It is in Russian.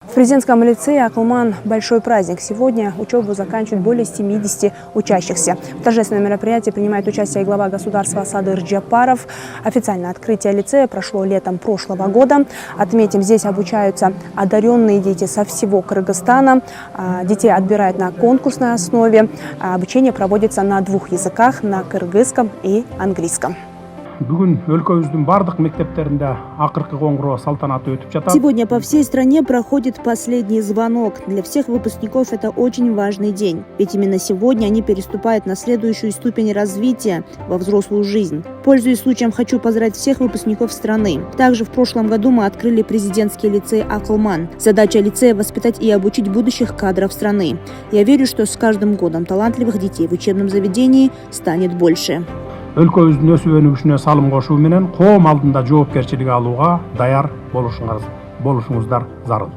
В президентском лицее «Акылман» большой праздник. Сегодня учебу заканчивают более 70 учащихся. В торжественном мероприятии принимает участие и глава государства Садыр Джапаров. Официальное открытие лицея прошло летом прошлого года. Отметим, здесь обучаются одаренные дети со всего Кыргызстана. Детей отбирают на конкурсной основе. Обучение проводится на 2 языках – на кыргызском и английском. Сегодня по всей стране проходит последний звонок. Для всех выпускников это очень важный день. Ведь именно сегодня они переступают на следующую ступень развития во взрослую жизнь. Пользуясь случаем, хочу поздравить всех выпускников страны. Также в прошлом году мы открыли президентский лицей «Акылман». Задача лицея – воспитать и обучить будущих кадров страны. Я верю, что с каждым годом талантливых детей в учебном заведении станет больше. Өлкөбүздүн өсүп өнүгүшүнө салым кошуу менен коом алдында жоопкерчилик алууга даяр болушуңуздар зарыл.